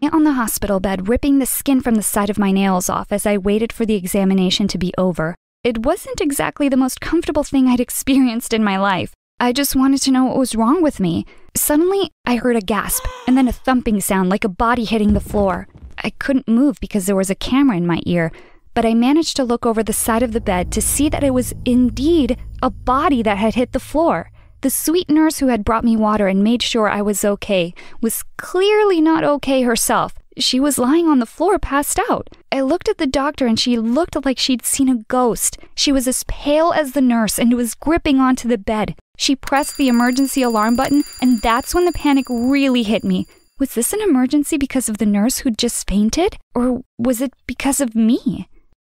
on the hospital bed, ripping the skin from the side of my nails off as I waited for the examination to be over. It wasn't exactly the most comfortable thing I'd experienced in my life. I just wanted to know what was wrong with me. Suddenly, I heard a gasp, and then a thumping sound like a body hitting the floor. I couldn't move because there was a camera in my ear, but I managed to look over the side of the bed to see that it was indeed a body that had hit the floor. The sweet nurse who had brought me water and made sure I was okay was clearly not okay herself. She was lying on the floor, passed out. I looked at the doctor and she looked like she'd seen a ghost. She was as pale as the nurse and was gripping onto the bed. She pressed the emergency alarm button, and that's when the panic really hit me. Was this an emergency because of the nurse who'd just fainted? Or was it because of me?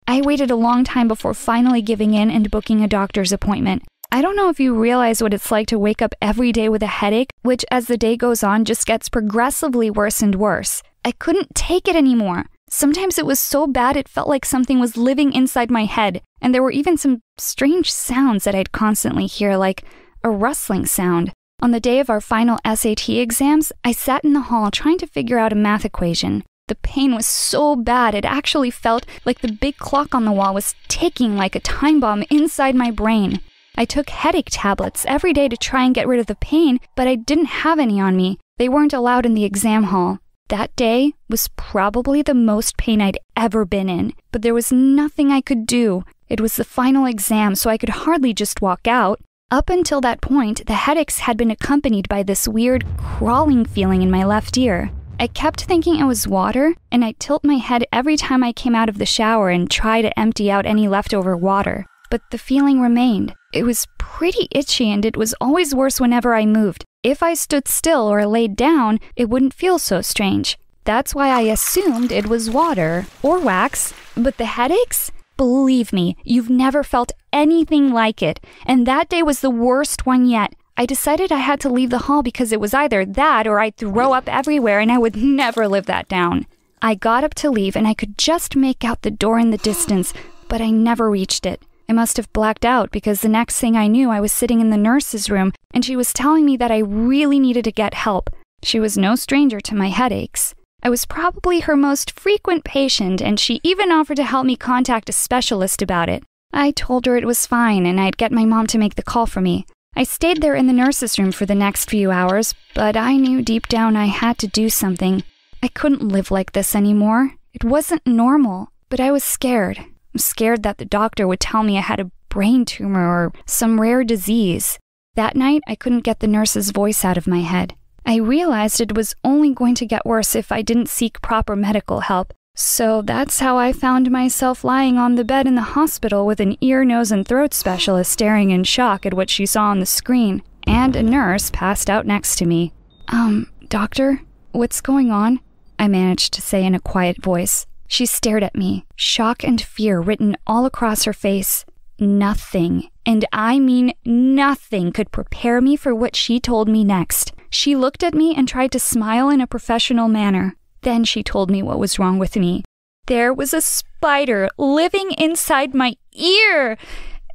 I waited a long time before finally giving in and booking a doctor's appointment. I don't know if you realize what it's like to wake up every day with a headache, which as the day goes on just gets progressively worse and worse. I couldn't take it anymore. Sometimes it was so bad it felt like something was living inside my head, and there were even some strange sounds that I'd constantly hear, like a rustling sound. On the day of our final SAT exams, I sat in the hall trying to figure out a math equation. The pain was so bad it actually felt like the big clock on the wall was ticking like a time bomb inside my brain. I took headache tablets every day to try and get rid of the pain, but I didn't have any on me. They weren't allowed in the exam hall. That day was probably the most pain I'd ever been in, but there was nothing I could do. It was the final exam, so I could hardly just walk out. Up until that point, the headaches had been accompanied by this weird crawling feeling in my left ear. I kept thinking it was water, and I'd tilt my head every time I came out of the shower and try to empty out any leftover water. But the feeling remained. It was pretty itchy, and it was always worse whenever I moved. If I stood still or laid down, it wouldn't feel so strange. That's why I assumed it was water or wax. But the headaches? Believe me, you've never felt anything like it. And that day was the worst one yet. I decided I had to leave the hall because it was either that or I'd throw up everywhere, and I would never live that down. I got up to leave, and I could just make out the door in the distance, but I never reached it. I must have blacked out because the next thing I knew, I was sitting in the nurse's room, and she was telling me that I really needed to get help. She was no stranger to my headaches. I was probably her most frequent patient, and she even offered to help me contact a specialist about it. I told her it was fine, and I'd get my mom to make the call for me. I stayed there in the nurse's room for the next few hours, but I knew deep down I had to do something. I couldn't live like this anymore. It wasn't normal, but I was scared. I'm scared that the doctor would tell me I had a brain tumor or some rare disease. That night, I couldn't get the nurse's voice out of my head. I realized it was only going to get worse if I didn't seek proper medical help. So that's how I found myself lying on the bed in the hospital with an ear, nose, and throat specialist staring in shock at what she saw on the screen, and a nurse passed out next to me. Doctor, what's going on? I managed to say in a quiet voice. She stared at me, shock and fear written all across her face. Nothing, and I mean nothing, could prepare me for what she told me next. She looked at me and tried to smile in a professional manner. Then she told me what was wrong with me. There was a spider living inside my ear.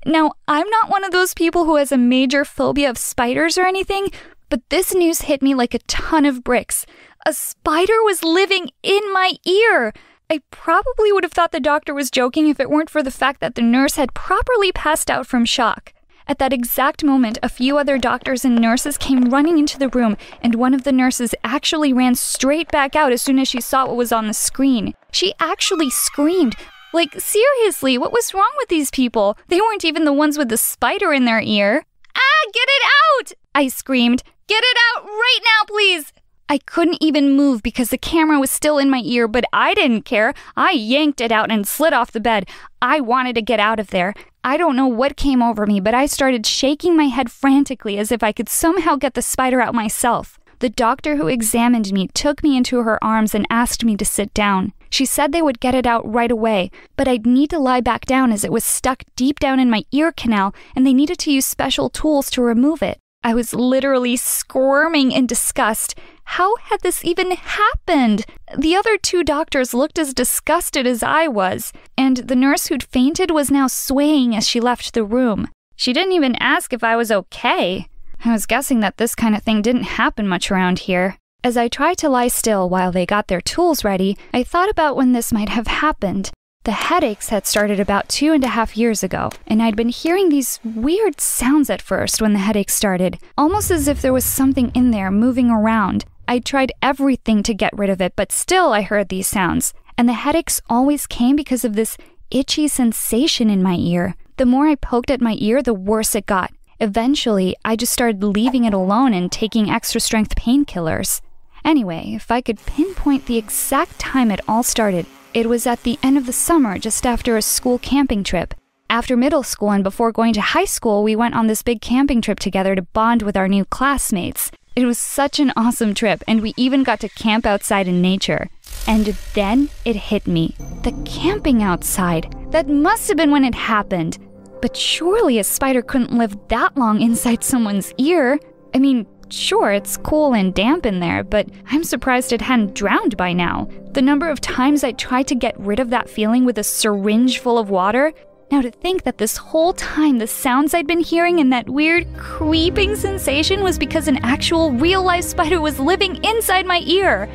Now, I'm not one of those people who has a major phobia of spiders or anything, but this news hit me like a ton of bricks. A spider was living in my ear. I probably would have thought the doctor was joking if it weren't for the fact that the nurse had properly passed out from shock. At that exact moment, a few other doctors and nurses came running into the room, and one of the nurses actually ran straight back out as soon as she saw what was on the screen. She actually screamed. Like, seriously, what was wrong with these people? They weren't even the ones with the spider in their ear. Ah, get it out! I screamed. Get it out right now, please! I couldn't even move because the camera was still in my ear, but I didn't care. I yanked it out and slid off the bed. I wanted to get out of there. I don't know what came over me, but I started shaking my head frantically as if I could somehow get the spider out myself. The doctor who examined me took me into her arms and asked me to sit down. She said they would get it out right away, but I'd need to lie back down as it was stuck deep down in my ear canal, and they needed to use special tools to remove it. I was literally squirming in disgust. How had this even happened? The other two doctors looked as disgusted as I was, and the nurse who'd fainted was now swaying as she left the room. She didn't even ask if I was okay. I was guessing that this kind of thing didn't happen much around here. As I tried to lie still while they got their tools ready, I thought about when this might have happened. The headaches had started about 2.5 years ago, and I'd been hearing these weird sounds at first when the headaches started, almost as if there was something in there moving around. I tried everything to get rid of it, but still I heard these sounds, and the headaches always came because of this itchy sensation in my ear. The more I poked at my ear, the worse it got. Eventually, I just started leaving it alone and taking extra-strength painkillers. Anyway, if I could pinpoint the exact time it all started, it was at the end of the summer, just after a school camping trip. After middle school and before going to high school, we went on this big camping trip together to bond with our new classmates. It was such an awesome trip, and we even got to camp outside in nature. And then it hit me. The camping outside. That must have been when it happened. But surely a spider couldn't live that long inside someone's ear. I mean, sure, it's cool and damp in there, but I'm surprised it hadn't drowned by now. The number of times I tried to get rid of that feeling with a syringe full of water. Now to think that this whole time the sounds I'd been hearing and that weird creeping sensation was because an actual real-life spider was living inside my ear.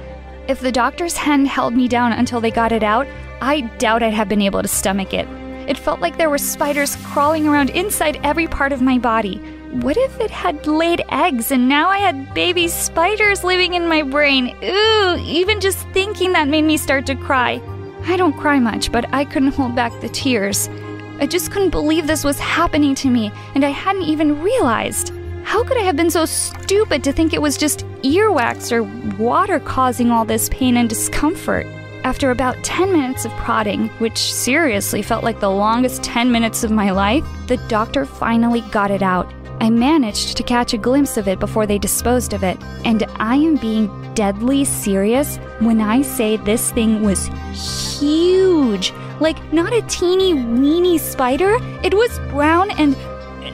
If the doctors hadn't held me down until they got it out, I doubt I'd have been able to stomach it. It felt like there were spiders crawling around inside every part of my body. What if it had laid eggs and now I had baby spiders living in my brain? Ooh, even just thinking that made me start to cry. I don't cry much, but I couldn't hold back the tears. I just couldn't believe this was happening to me, and I hadn't even realized. How could I have been so stupid to think it was just earwax or water causing all this pain and discomfort? After about 10 minutes of prodding, which seriously felt like the longest 10 minutes of my life, the doctor finally got it out. I managed to catch a glimpse of it before they disposed of it, and I am being deadly serious when I say this thing was huge. Like, not a teeny weeny spider. It was brown and...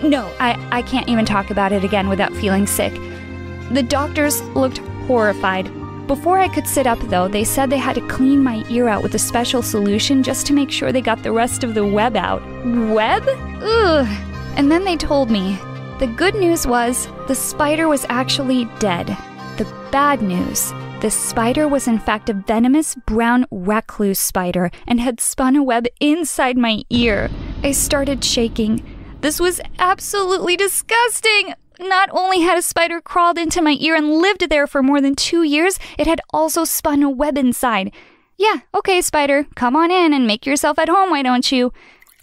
No, I can't even talk about it again without feeling sick. The doctors looked horrified. Before I could sit up, though, they said they had to clean my ear out with a special solution just to make sure they got the rest of the web out. Web? Ugh. And then they told me. The good news was the spider was actually dead. The bad news, the spider was in fact a venomous brown recluse spider and had spun a web inside my ear. I started shaking. This was absolutely disgusting! Not only had a spider crawled into my ear and lived there for more than 2 years, it had also spun a web inside. Yeah, okay, spider, come on in and make yourself at home, why don't you?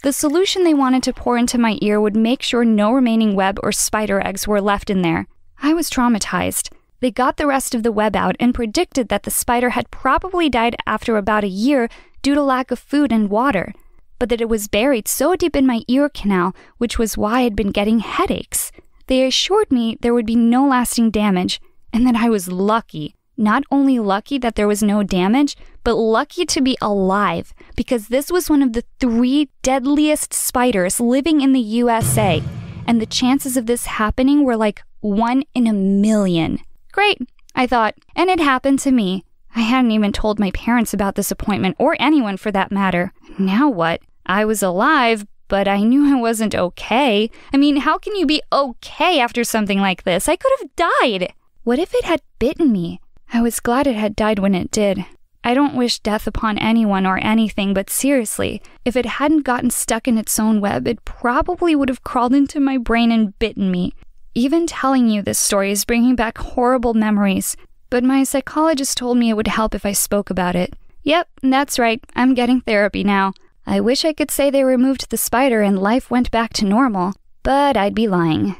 The solution they wanted to pour into my ear would make sure no remaining web or spider eggs were left in there. I was traumatized. They got the rest of the web out and predicted that the spider had probably died after about a year due to lack of food and water, but that it was buried so deep in my ear canal, which was why I'd been getting headaches. They assured me there would be no lasting damage, and that I was lucky. Not only lucky that there was no damage, but lucky to be alive, because this was one of the 3 deadliest spiders living in the USA, and the chances of this happening were like 1 in a million. Great, I thought, and it happened to me. I hadn't even told my parents about this appointment, or anyone for that matter. Now what? I was alive, but I knew I wasn't okay. I mean, how can you be okay after something like this? I could have died. What if it had bitten me? I was glad it had died when it did. I don't wish death upon anyone or anything, but seriously, if it hadn't gotten stuck in its own web, it probably would have crawled into my brain and bitten me. Even telling you this story is bringing back horrible memories, but my psychologist told me it would help if I spoke about it. Yep, that's right, I'm getting therapy now. I wish I could say they removed the spider and life went back to normal, but I'd be lying.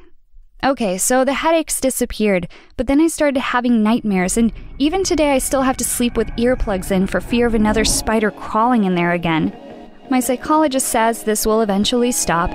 Okay, so the headaches disappeared, but then I started having nightmares, and even today I still have to sleep with earplugs in for fear of another spider crawling in there again. My psychologist says this will eventually stop,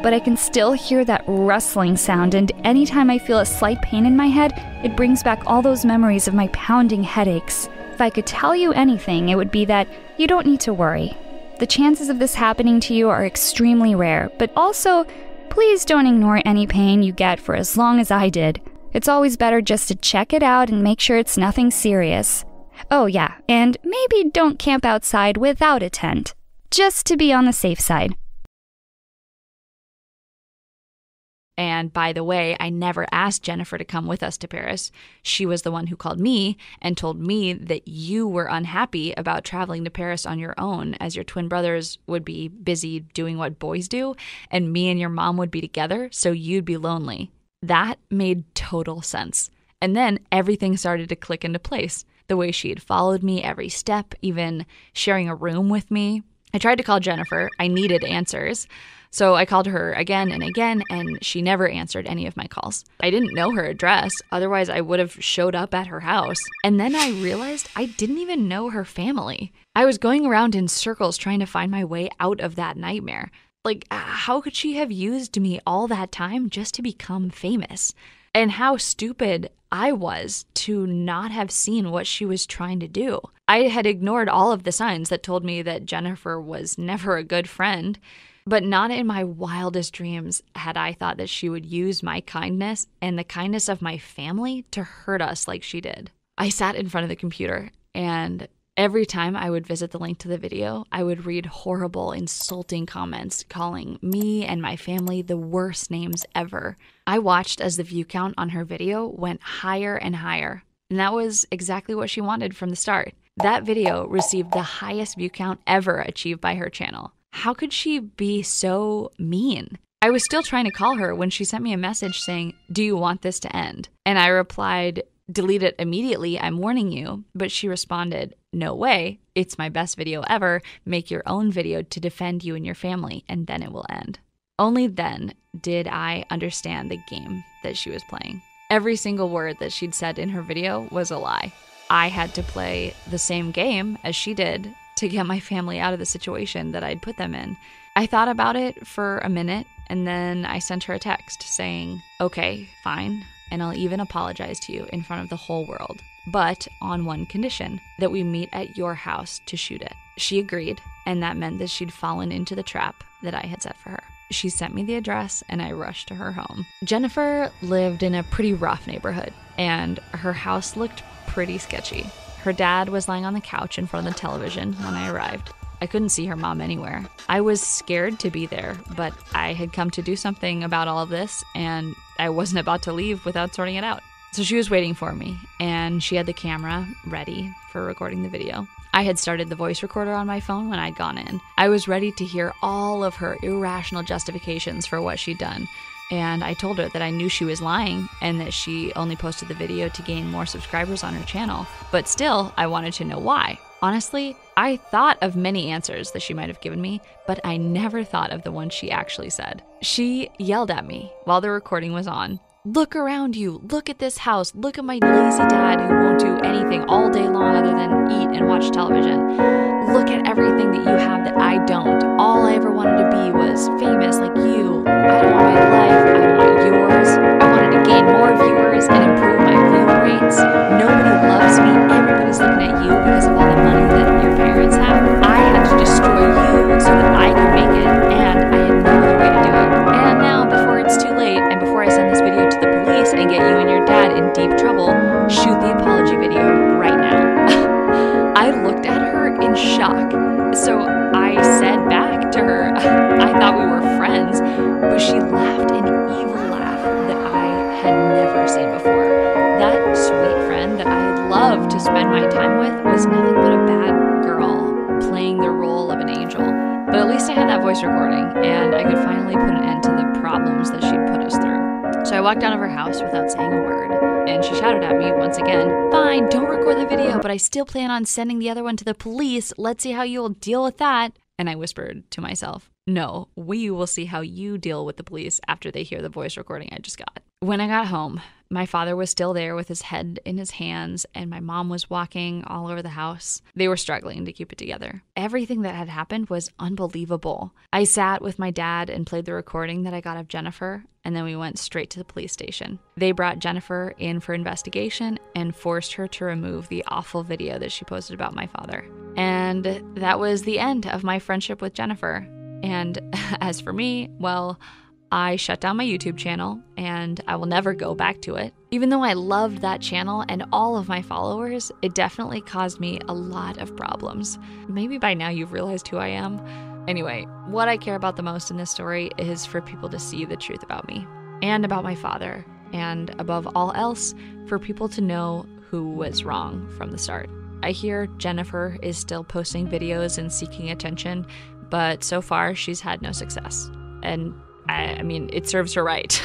but I can still hear that rustling sound, and anytime I feel a slight pain in my head, it brings back all those memories of my pounding headaches. If I could tell you anything, it would be that you don't need to worry. The chances of this happening to you are extremely rare, but also, please don't ignore any pain you get for as long as I did. It's always better just to check it out and make sure it's nothing serious. Oh yeah, and maybe don't camp outside without a tent, just to be on the safe side. And by the way, I never asked Jennifer to come with us to Paris. She was the one who called me and told me that you were unhappy about traveling to Paris on your own, as your twin brothers would be busy doing what boys do, and me and your mom would be together, so you'd be lonely. That made total sense. And then everything started to click into place. The way she had followed me every step, even sharing a room with me. I tried to call Jennifer. I needed answers. So I called her again and again, and she never answered any of my calls. I didn't know her address, otherwise I would have showed up at her house. And then I realized I didn't even know her family. I was going around in circles trying to find my way out of that nightmare. Like, how could she have used me all that time just to become famous? And how stupid I was to not have seen what she was trying to do. I had ignored all of the signs that told me that Jennifer was never a good friend. But not in my wildest dreams had I thought that she would use my kindness and the kindness of my family to hurt us like she did. I sat in front of the computer, and every time I would visit the link to the video, I would read horrible, insulting comments calling me and my family the worst names ever. I watched as the view count on her video went higher and higher, and that was exactly what she wanted from the start. That video received the highest view count ever achieved by her channel. How could she be so mean? I was still trying to call her when she sent me a message saying, "Do you want this to end?" And I replied, "Delete it immediately, I'm warning you." But she responded, "No way, it's my best video ever. Make your own video to defend you and your family, and then it will end." Only then did I understand the game that she was playing. Every single word that she'd said in her video was a lie. I had to play the same game as she did to get my family out of the situation that I'd put them in. I thought about it for a minute, and then I sent her a text saying, "Okay, fine, and I'll even apologize to you in front of the whole world, but on one condition, that we meet at your house to shoot it." She agreed, and that meant that she'd fallen into the trap that I had set for her. She sent me the address, and I rushed to her home. Jennifer lived in a pretty rough neighborhood, and her house looked pretty sketchy. Her dad was lying on the couch in front of the television when I arrived. I couldn't see her mom anywhere. I was scared to be there, but I had come to do something about all of this, and I wasn't about to leave without sorting it out. So she was waiting for me, and she had the camera ready for recording the video. I had started the voice recorder on my phone when I'd gone in. I was ready to hear all of her irrational justifications for what she'd done. And I told her that I knew she was lying and that she only posted the video to gain more subscribers on her channel. But still, I wanted to know why. Honestly, I thought of many answers that she might have given me, but I never thought of the one she actually said. She yelled at me while the recording was on. "Look around you. Look at this house. Look at my lazy dad who won't do anything all day long other than eat and watch television. Look at everything that you have that I don't. All I ever wanted to be was famous like you. I don't want my life. I want yours. I wanted to gain more viewers and improve my view rates. Nobody loves me. Everybody's looking at you because of all the money that your parents have. I had to destroy you so that I could make it, and I had no other way to do it. And now, before it's too late, and before I send this video to the police and get you and your dad in deep trouble, shoot the apology video right now." I looked at her in shock. So I said back to her, I thought we were friends, but she laughed an evil laugh that I had never seen before. That sweet friend that I had loved to spend my time with was nothing but a bad girl playing the role of an angel. But at least I had that voice recording, and I could finally put an end to the problems that she'd put us through. So I walked out of her house without saying a word, and she shouted at me once again, "Fine, don't record the video, but I still plan on sending the other one to the police. Let's see how you'll deal with that." And I whispered to myself, "No, we will see how you deal with the police after they hear the voice recording I just got." When I got home, my father was still there with his head in his hands, and my mom was walking all over the house. They were struggling to keep it together. Everything that had happened was unbelievable. I sat with my dad and played the recording that I got of Jennifer, and then we went straight to the police station. They brought Jennifer in for investigation and forced her to remove the awful video that she posted about my father. And that was the end of my friendship with Jennifer. And as for me, well, I shut down my YouTube channel, and I will never go back to it. Even though I loved that channel and all of my followers, it definitely caused me a lot of problems. Maybe by now you've realized who I am. Anyway, what I care about the most in this story is for people to see the truth about me. and about my father, and above all else, for people to know who was wrong from the start. I hear Jennifer is still posting videos and seeking attention, but so far she's had no success. And I mean, it serves her right.